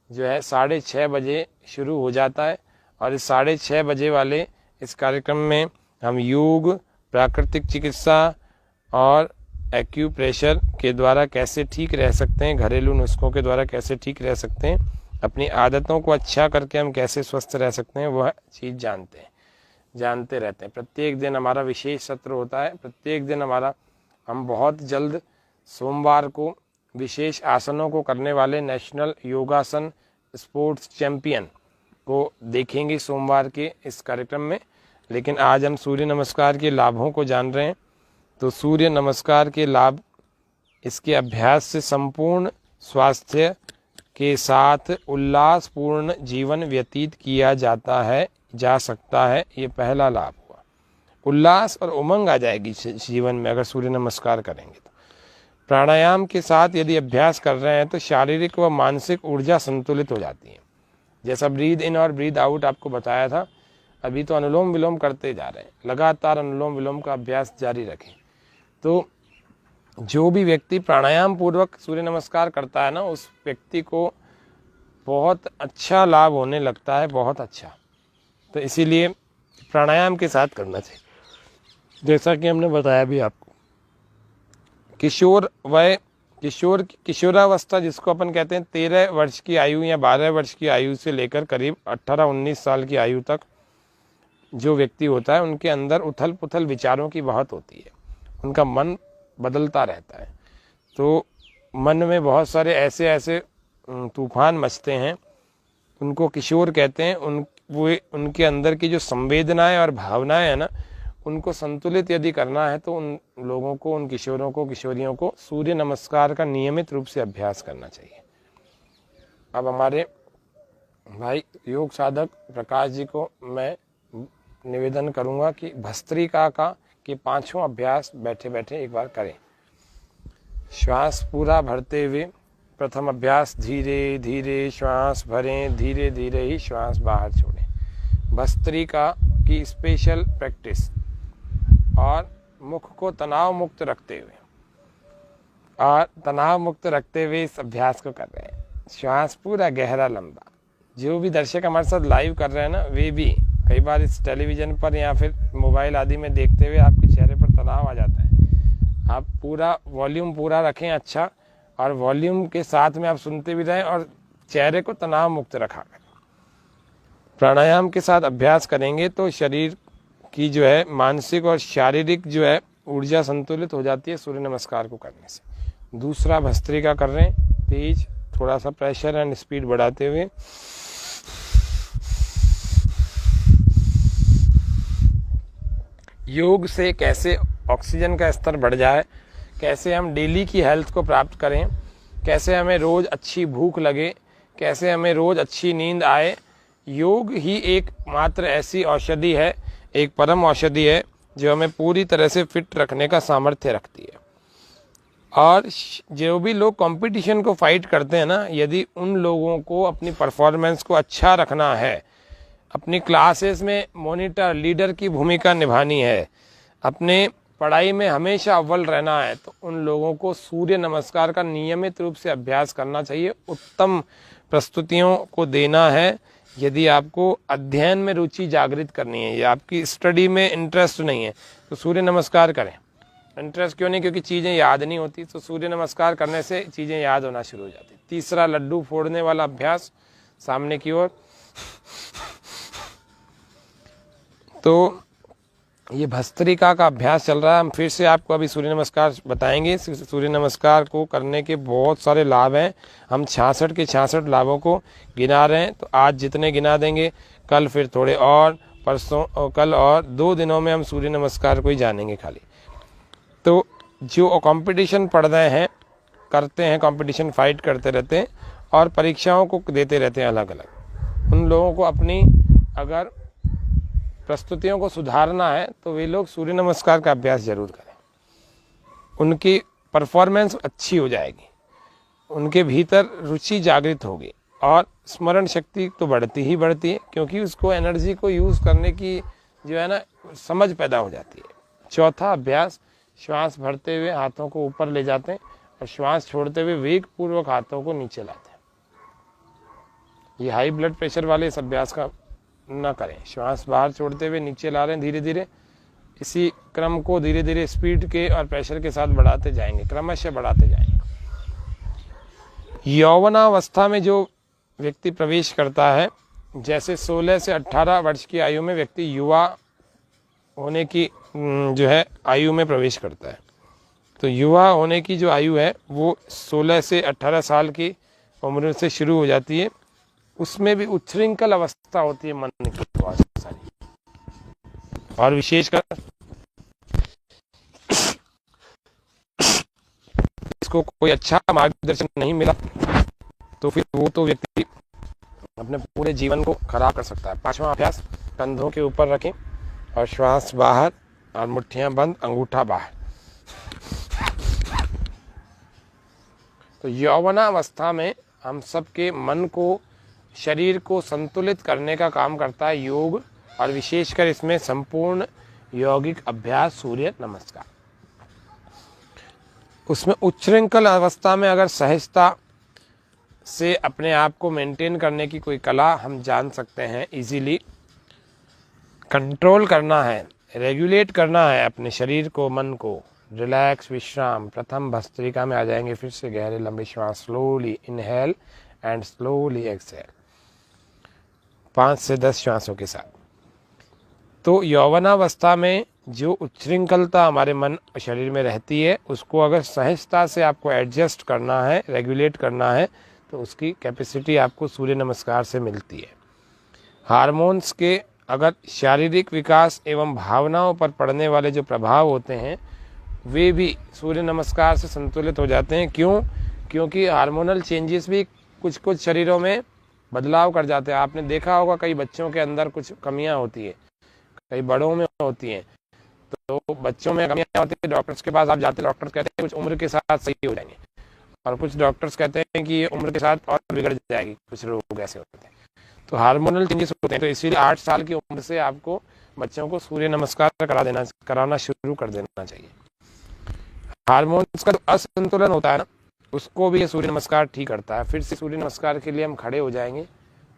जो है 6:30 बजे शुरू हो जाता है और इस 6:30 बजे वाले इस कार्यक्रम में हम योग, प्राकृतिक चिकित्सा और एक्यूप्रेशर के द्वारा कैसे ठीक रह सकते हैं, घरेलू नुस्खों के द्वारा कैसे ठीक रह सकते हैं, अपनी आदतों को अच्छा करके हम कैसे स्वस्थ रह सकते हैं, वह चीज़ जानते रहते हैं। प्रत्येक दिन हमारा विशेष सत्र होता है, प्रत्येक दिन हम बहुत जल्द सोमवार को विशेष आसनों को करने वाले नेशनल योगासन स्पोर्ट्स चैंपियन को देखेंगे सोमवार के इस कार्यक्रम में। लेकिन आज हम सूर्य नमस्कार के लाभों को जान रहे हैं। तो सूर्य नमस्कार के लाभ, इसके अभ्यास से संपूर्ण स्वास्थ्य के साथ उल्लासपूर्ण जीवन व्यतीत किया जा सकता है। ये पहला लाभ हुआ। उल्लास और उमंग आ जाएगी जीवन में अगर सूर्य नमस्कार करेंगे तो। प्राणायाम के साथ यदि अभ्यास कर रहे हैं तो शारीरिक व मानसिक ऊर्जा संतुलित हो जाती है। जैसा ब्रीद इन और ब्रीद आउट आपको बताया था, अभी तो अनुलोम विलोम करते जा रहे हैं। लगातार अनुलोम विलोम का अभ्यास जारी रखें। तो जो भी व्यक्ति प्राणायाम पूर्वक सूर्य नमस्कार करता है ना, उस व्यक्ति को बहुत अच्छा लाभ होने लगता है, बहुत अच्छा। तो इसीलिए प्राणायाम के साथ करना चाहिए। जैसा कि हमने बताया भी आपको, किशोरावस्था जिसको अपन कहते हैं, 13 वर्ष की आयु या 12 वर्ष की आयु से लेकर करीब 18-19 साल की आयु तक जो व्यक्ति होता है, उनके अंदर उथल पुथल विचारों की बहुत होती है। उनका मन बदलता रहता है। तो मन में बहुत सारे ऐसे तूफान मचते हैं, उनको किशोर कहते हैं। उनके अंदर की जो संवेदनाएं और भावनाएं हैं ना, उनको संतुलित यदि करना है तो उन लोगों को, उन किशोरों को, किशोरियों को सूर्य नमस्कार का नियमित रूप से अभ्यास करना चाहिए। अब हमारे भाई योग साधक प्रकाश जी को मैं निवेदन करूंगा कि भस्त्रिका का के 5वां अभ्यास बैठे बैठे एक बार करें। श्वास पूरा भरते हुए प्रथम अभ्यास, धीरे धीरे श्वास भरें, धीरे धीरे ही श्वास बाहर छोड़ें। भस्त्रिका की स्पेशल प्रैक्टिस और मुख को तनाव मुक्त रखते हुए इस अभ्यास को कर रहे हैं। श्वास पूरा गहरा लंबा। जो भी दर्शक हमारे साथ लाइव कर रहे हैं ना, वे भी कई बार इस टेलीविजन पर या फिर मोबाइल आदि में देखते हुए आपके चेहरे पर तनाव आ जाता है। आप पूरा वॉल्यूम पूरा रखें अच्छा, और वॉल्यूम के साथ में आप सुनते भी रहें और चेहरे को तनाव मुक्त रखा करें। प्राणायाम के साथ अभ्यास करेंगे तो शरीर की जो है मानसिक और शारीरिक जो है ऊर्जा संतुलित हो जाती है सूर्य नमस्कार को करने से। दूसरा भस्त्रिका कर रहे हैं, तेज, थोड़ा सा प्रेशर एंड स्पीड बढ़ाते हुए। योग से कैसे ऑक्सीजन का स्तर बढ़ जाए, कैसे हम डेली की हेल्थ को प्राप्त करें, कैसे हमें रोज अच्छी भूख लगे, कैसे हमें रोज अच्छी नींद आए। योग ही एक मात्र ऐसी औषधि है, एक परम औषधि है जो हमें पूरी तरह से फिट रखने का सामर्थ्य रखती है। और जो भी लोग कंपटीशन को फाइट करते हैं ना, यदि उन लोगों को अपनी परफॉर्मेंस को अच्छा रखना है, अपनी क्लासेस में मॉनिटर लीडर की भूमिका निभानी है, अपने पढ़ाई में हमेशा अव्वल रहना है, तो उन लोगों को सूर्य नमस्कार का नियमित रूप से अभ्यास करना चाहिए। उत्तम प्रस्तुतियों को देना है। यदि आपको अध्ययन में रुचि जागृत करनी है या आपकी स्टडी में इंटरेस्ट नहीं है तो सूर्य नमस्कार करें। इंटरेस्ट क्यों नहीं? क्योंकि चीज़ें याद नहीं होती, तो सूर्य नमस्कार करने से चीज़ें याद होना शुरू हो जाती। तीसरा लड्डू फोड़ने वाला अभ्यास, सामने की ओर। तो ये भस्त्रिका का अभ्यास चल रहा है। हम फिर से आपको अभी सूर्य नमस्कार बताएंगे। सूर्य नमस्कार को करने के बहुत सारे लाभ हैं। हम 66 के 66 लाभों को गिना रहे हैं, तो आज जितने गिना देंगे, कल फिर थोड़े और, परसों और कल और 2 दिनों में हम सूर्य नमस्कार को ही जानेंगे खाली। तो जो कंपटीशन पढ़ रहे हैं, करते हैं, कंपटीशन फाइट करते रहते हैं और परीक्षाओं को देते रहते हैं अलग अलग, उन लोगों को अपनी अगर प्रस्तुतियों को सुधारना है तो वे लोग सूर्य नमस्कार का अभ्यास जरूर करें। उनकी परफॉर्मेंस अच्छी हो जाएगी, उनके भीतर रुचि जागृत होगी और स्मरण शक्ति तो बढ़ती ही बढ़ती है, क्योंकि उसको एनर्जी को यूज़ करने की जो है ना समझ पैदा हो जाती है। चौथा अभ्यास, श्वास भरते हुए हाथों को ऊपर ले जाते हैं और श्वास छोड़ते हुए वेग पूर्वक हाथों को नीचे लाते हैं। ये हाई ब्लड प्रेशर वाले इस अभ्यास का न करें। श्वास बाहर छोड़ते हुए नीचे ला रहे हैं धीरे धीरे। इसी क्रम को धीरे धीरे स्पीड के और प्रेशर के साथ बढ़ाते जाएंगे, क्रमशः बढ़ाते जाएंगे। यौवनावस्था में जो व्यक्ति प्रवेश करता है, जैसे 16 से 18 वर्ष की आयु में व्यक्ति युवा होने की जो है आयु में प्रवेश करता है, तो युवा होने की जो आयु है वो 16 से 18 साल की उम्र से शुरू हो जाती है। उसमें भी उच्छृंखल अवस्था होती है मन की बहुत सारी, और विशेषकर इसको कोई अच्छा मार्गदर्शन नहीं मिला तो फिर वो तो व्यक्ति अपने पूरे जीवन को खराब कर सकता है। 5वां अभ्यास, कंधों के ऊपर रखें और श्वास बाहर और मुट्ठियां बंद, अंगूठा बाहर। तो यौवनावस्था में हम सबके मन को, शरीर को संतुलित करने का काम करता है योग, और विशेषकर इसमें संपूर्ण यौगिक अभ्यास सूर्य नमस्कार। उसमें उच्छृंखल अवस्था में अगर सहजता से अपने आप को मेंटेन करने की कोई कला हम जान सकते हैं, इजीली कंट्रोल करना है, रेगुलेट करना है अपने शरीर को, मन को, रिलैक्स, विश्राम। प्रथम भस्त्रिका में आ जाएंगे फिर से गहरे लंबे श्वास, slowly inhale and slowly exhale, 5 से 10 श्वासों के साथ। तो यौवनावस्था में जो उच्छृंखलता हमारे मन और शरीर में रहती है, उसको अगर सहजता से आपको एडजस्ट करना है, रेगुलेट करना है, तो उसकी कैपेसिटी आपको सूर्य नमस्कार से मिलती है। हार्मोन्स के अगर शारीरिक विकास एवं भावनाओं पर पड़ने वाले जो प्रभाव होते हैं, वे भी सूर्य नमस्कार से संतुलित हो जाते हैं। क्यों? क्योंकि हार्मोनल चेंजेस भी कुछ कुछ शरीरों में बदलाव कर जाते हैं। आपने देखा होगा कई बच्चों के अंदर कुछ कमियां होती है, कई बड़ों में होती हैं। तो बच्चों में कमियां होती है, डॉक्टर्स के पास आप जाते हैं, डॉक्टर्स कहते हैं कुछ उम्र के साथ सही हो जाएंगे, और कुछ डॉक्टर्स कहते हैं कि ये उम्र के साथ और बिगड़ जाएगी, कुछ रोग ऐसे होते हैं। तो हार्मोनल चेंजेस होते हैं, तो इसीलिए 8 साल की उम्र से आपको बच्चों को सूर्य नमस्कार कराना शुरू कर देना चाहिए। हार्मोन्स का जो असंतुलन होता है ना, उसको भी ये सूर्य नमस्कार ठीक करता है। फिर से सूर्य नमस्कार के लिए हम खड़े हो जाएंगे,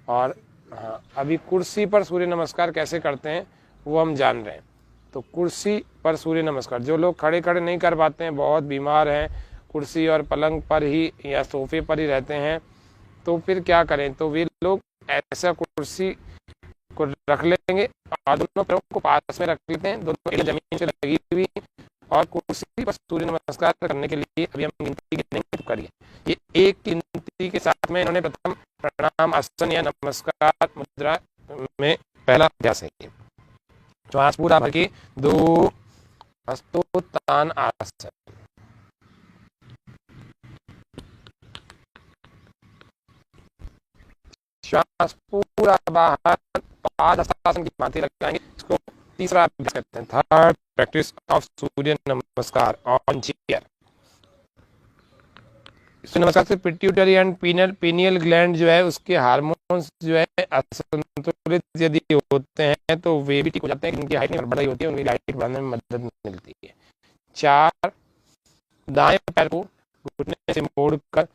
और हाँ, अभी कुर्सी पर सूर्य नमस्कार कैसे करते हैं वो हम जान रहे हैं। तो कुर्सी पर सूर्य नमस्कार, जो लोग खड़े खड़े नहीं कर पाते हैं, बहुत बीमार हैं, कुर्सी और पलंग पर ही या सोफे पर ही रहते हैं, तो फिर क्या करें? तो वे लोग ऐसा कुर्सी को रख लेंगे और दोनों पैरों को पास में रख लेते हैं, दोनों जमीन से लगी हुई, और कुर्सी पर सूर्य नमस्कार करने के लिए अभी हम गिनती गिनेंगे, तो करिए। ये एक गिनती के साथ में इन्होंने प्रथम प्रणाम आसन या नमस्कार मुद्रा में पहला अभ्यास है। श्वास पूरा भर के 2 हस्तोत्थान आसन, श्वास पूरा बाहर, पाद हस्तासन की भांति लगाएंगे। इसको तीसरा अभ्यास करते हैं, थर्ड प्रैक्टिस ऑफ सूर्य नमस्कार ऑन चेयर। सूर्य नमस्कार से पिट्यूटरी एंड पीनियल ग्लैंड जो है, उसके हार्मोन्स जो है असंतुलित यदि होते हैं तो वे भी ठीक हो जाते हैं, जिनकी हाइट नहीं बढ़ रही होती है, उनकी हाइट बढ़ाने में मदद मिलती है। 4, दाएं पैर को घुटने से मोड़कर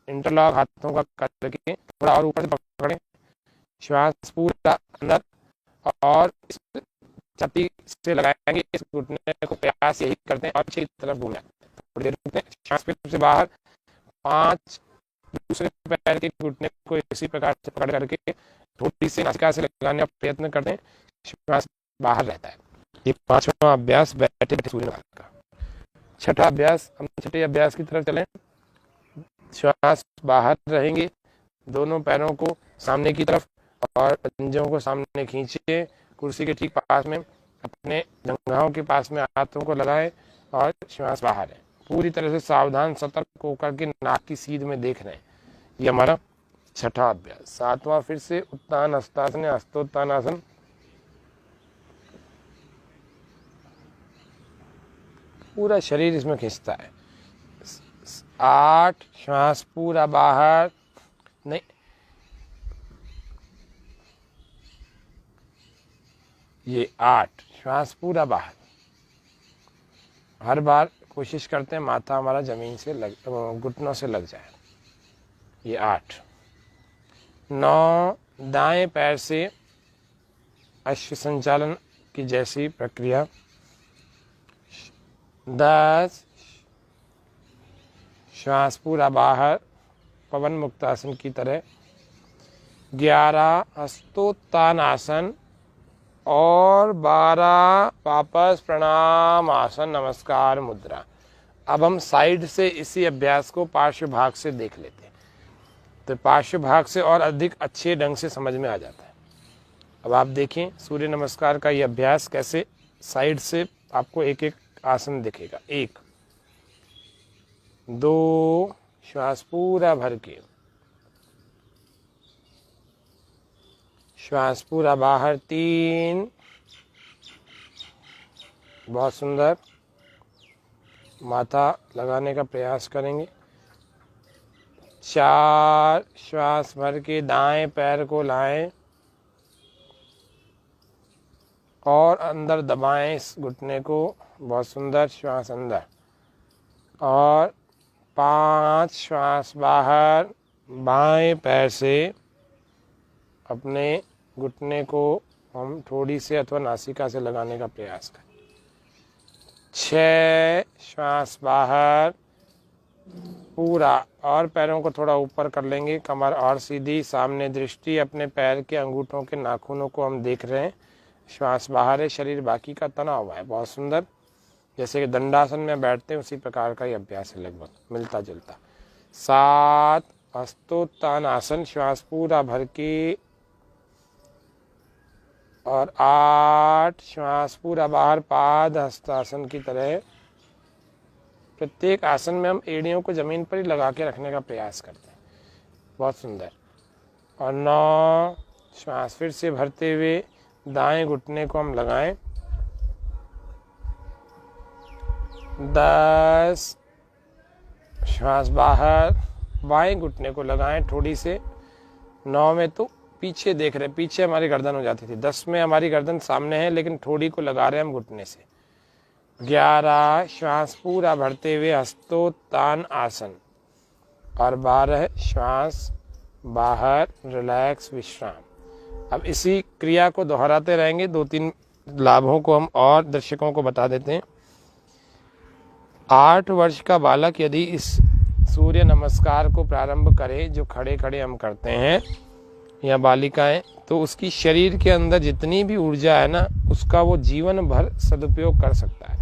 इंटरलॉक हाथों का करके थोड़ा और ऊपर से पकड़ें, श्वास पूरा अंदर और छाती से लगाएंगे, इस घुटने को प्रयास यही करते हैं और पीछे की तरफ घूमना, थोड़ी देर रुकते हैं, श्वास पेट से बाहर। 5, दूसरे पैर के घुटने को इसी प्रकार से पकड़ करके थोड़ी सी नासिका से लगाने का प्रयत्न करते हैं, श्वास बाहर रहता है। ये 5वां अभ्यास बैठे बैठे सूर्य नमस्कार का। 6ठा अभ्यास, हम 6ठे अभ्यास की तरफ चलें। श्वास बाहर रहेंगे, दोनों पैरों को सामने की तरफ और पंजों को सामने खींचिए, कुर्सी के ठीक पास में अपने जंघाओं के पास में हाथों को लगाएं और श्वास बाहर है। पूरी तरह से सावधान सतर्क होकर के नाक की सीध में देख रहे हैं। ये हमारा 6ठा अभ्यास। 7वां फिर से उत्तान हस्तासन या हस्तोत्तान आसन। पूरा शरीर इसमें खींचता है। 8, श्वास पूरा बाहर, नहीं, ये 8, श्वास पूरा बाहर। हर बार कोशिश करते हैं माथा हमारा जमीन से घुटनों से लग जाए। ये 8। 9, दाएं पैर से अश्व संचालन की जैसी प्रक्रिया। 10, श्वास पूरा बाहर, पवन मुक्तासन की तरह। 11, हस्तोत्तान आसन, और 12 वापस प्रणाम आसन नमस्कार मुद्रा। अब हम साइड से इसी अभ्यास को पार्श्व भाग से देख लेते हैं, तो पार्श्व भाग से और अधिक अच्छे ढंग से समझ में आ जाता है। अब आप देखें सूर्य नमस्कार का ये अभ्यास कैसे साइड से आपको एक एक आसन दिखेगा। 1, 2, श्वास पूरा भर के, श्वास पूरा बाहर। 3, बहुत सुंदर, माथा लगाने का प्रयास करेंगे। 4, श्वास भर के दाएं पैर को लाएं और अंदर दबाएं इस घुटने को, बहुत सुंदर, श्वास अंदर। और 5, श्वास बाहर, बाएं पैर से अपने घुटने को हम थोड़ी से अथवा नासिका से लगाने का प्रयास करें। 6, श्वास बाहर पूरा, और पैरों को थोड़ा ऊपर कर लेंगे, कमर और सीधी, सामने दृष्टि, अपने पैर के अंगूठों के नाखूनों को हम देख रहे हैं। श्वास बाहर है, शरीर बाकी का तना हुआ है, बहुत सुंदर, जैसे कि दंडासन में बैठते हैं उसी प्रकार का ये अभ्यास है, लगभग मिलता जुलता। 7, हस्तोत्तान आसन, श्वास पूरा भर के, और 8, श्वास पूरा बाहर, पाद हस्तासन की तरह। प्रत्येक आसन में हम एड़ियों को जमीन पर ही लगा के रखने का प्रयास करते हैं, बहुत सुंदर। और 9 श्वास फिर से भरते हुए दाएं घुटने को हम लगाएं। 10 श्वास बाहर, बाएं घुटने को लगाएं ठोड़ी से। 9 में तो पीछे देख रहे, पीछे हमारी गर्दन हो जाती थी। 10 में हमारी गर्दन सामने है लेकिन ठोड़ी को लगा रहे हैं हम घुटने से। 11 श्वास पूरा भरते हुए हस्तोत्तान आसन। और 12 श्वास बाहर, रिलैक्स विश्राम। अब इसी क्रिया को दोहराते रहेंगे। 2-3 लाभों को हम और दर्शकों को बता देते हैं। 8 वर्ष का बालक यदि इस सूर्य नमस्कार को प्रारंभ करे, जो खड़े खड़े हम करते हैं, या बालिकाएं, तो उसकी शरीर के अंदर जितनी भी ऊर्जा है ना, उसका वो जीवन भर सदुपयोग कर सकता है।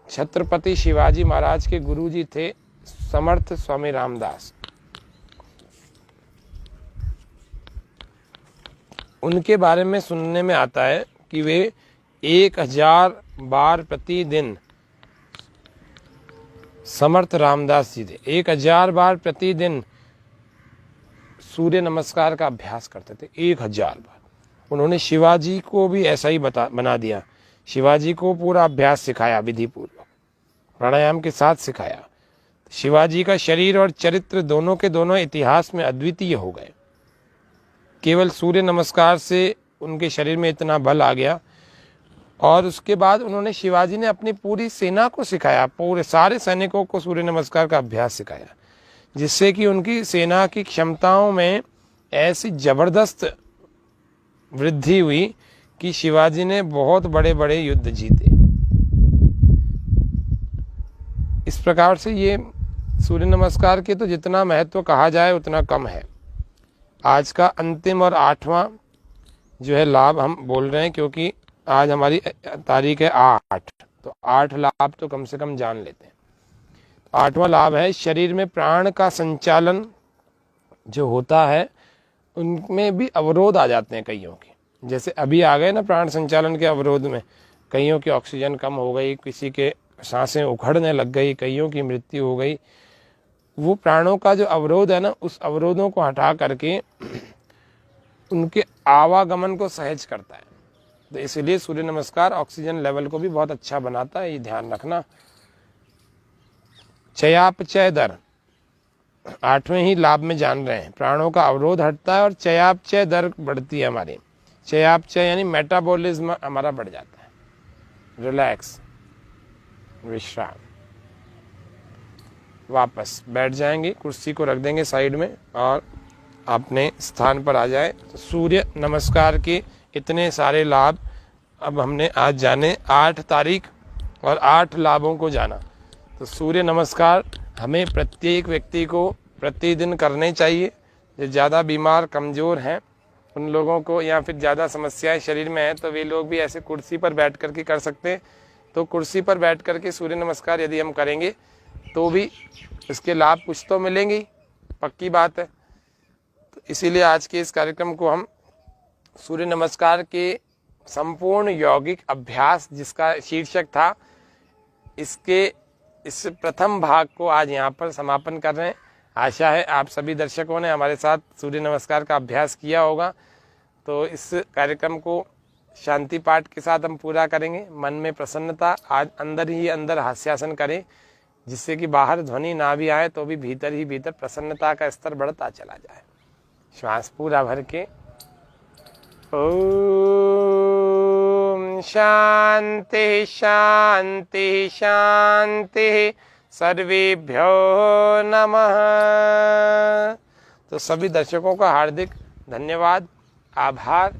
छत्रपति शिवाजी महाराज के गुरुजी थे समर्थ स्वामी रामदास। उनके बारे में सुनने में आता है कि वे 1000 बार प्रतिदिन, समर्थ रामदास जी थे, 1000 बार प्रतिदिन सूर्य नमस्कार का अभ्यास करते थे। 1000 बार। उन्होंने शिवाजी को भी ऐसा ही बना दिया। शिवाजी को पूरा अभ्यास सिखाया, विधि पूर्वक प्राणायाम के साथ सिखाया। शिवाजी का शरीर और चरित्र दोनों के दोनों इतिहास में अद्वितीय हो गए। केवल सूर्य नमस्कार से उनके शरीर में इतना बल आ गया। और उसके बाद उन्होंने, शिवाजी ने अपनी पूरी सेना को सिखाया, पूरे सारे सैनिकों को सूर्य नमस्कार का अभ्यास सिखाया, जिससे कि उनकी सेना की क्षमताओं में ऐसी जबरदस्त वृद्धि हुई कि शिवाजी ने बहुत बड़े बड़े युद्ध जीते। इस प्रकार से ये सूर्य नमस्कार के तो जितना महत्व कहा जाए उतना कम है। आज का अंतिम और 8वां जो है लाभ हम बोल रहे हैं, क्योंकि आज हमारी तारीख है 8, तो 8 लाभ तो कम से कम जान लेते हैं। 8वां लाभ है, शरीर में प्राण का संचालन जो होता है उनमें भी अवरोध आ जाते हैं कईयों के। जैसे अभी आ गए ना प्राण संचालन के अवरोध में, कईयों की ऑक्सीजन कम हो गई, किसी के सांसें उखड़ने लग गई, कईयों की मृत्यु हो गई। वो प्राणों का जो अवरोध है ना, उस अवरोधों को हटा करके उनके आवागमन को सहज करता है। तो इसलिए सूर्य नमस्कार ऑक्सीजन लेवल को भी बहुत अच्छा बनाता है, ये ध्यान रखना। चयापचय दर 8वें ही लाभ में जान रहे हैं। प्राणों का अवरोध हटता है और चयापचय दर बढ़ती है हमारी। चयापचय यानी मेटाबॉलिज्म हमारा बढ़ जाता है। रिलैक्स, विश्राम। वापस बैठ जाएंगे, कुर्सी को रख देंगे साइड में और अपने स्थान पर आ जाए। तो सूर्य नमस्कार के इतने सारे लाभ अब हमने आज जाने। 8 तारीख और 8 लाभों को जाना। तो सूर्य नमस्कार हमें प्रत्येक व्यक्ति को प्रतिदिन करने चाहिए। जो ज़्यादा बीमार कमज़ोर हैं उन लोगों को, या फिर ज़्यादा समस्याएं शरीर में हैं, तो वे लोग भी ऐसे कुर्सी पर बैठ कर के कर सकते हैं। तो कुर्सी पर बैठ कर के सूर्य नमस्कार यदि हम करेंगे तो भी इसके लाभ कुछ तो मिलेंगे, पक्की बात है। तो इसीलिए आज के इस कार्यक्रम को हम सूर्य नमस्कार के संपूर्ण यौगिक अभ्यास, जिसका शीर्षक था, इसके इस प्रथम भाग को आज यहाँ पर समापन कर रहे हैं। आशा है आप सभी दर्शकों ने हमारे साथ सूर्य नमस्कार का अभ्यास किया होगा। तो इस कार्यक्रम को शांति पाठ के साथ हम पूरा करेंगे। मन में प्रसन्नता, आज अंदर ही अंदर हास्यासन करें, जिससे कि बाहर ध्वनि ना भी आए तो भी भीतर ही भीतर प्रसन्नता का स्तर बढ़ता चला जाए। श्वास पूरा भर के ओम शांति शांति शांति सर्वेभ्यो नमः। तो सभी दर्शकों का हार्दिक धन्यवाद, आभार।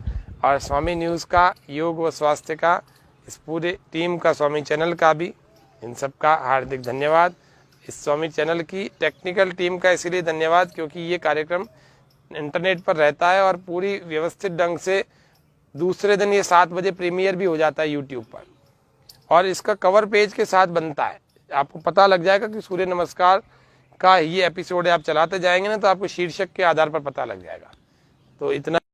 और स्वामी न्यूज़ का, योग व स्वास्थ्य का, इस पूरे टीम का, स्वामी चैनल का भी, इन सब का हार्दिक धन्यवाद। इस स्वामी चैनल की टेक्निकल टीम का इसलिए धन्यवाद क्योंकि ये कार्यक्रम इंटरनेट पर रहता है और पूरी व्यवस्थित ढंग से दूसरे दिन ये 7 बजे प्रीमियर भी हो जाता है यूट्यूब पर, और इसका कवर पेज के साथ बनता है। आपको पता लग जाएगा कि सूर्य नमस्कार का ये एपिसोड है। आप चलाते जाएंगे ना तो आपको शीर्षक के आधार पर पता लग जाएगा। तो इतना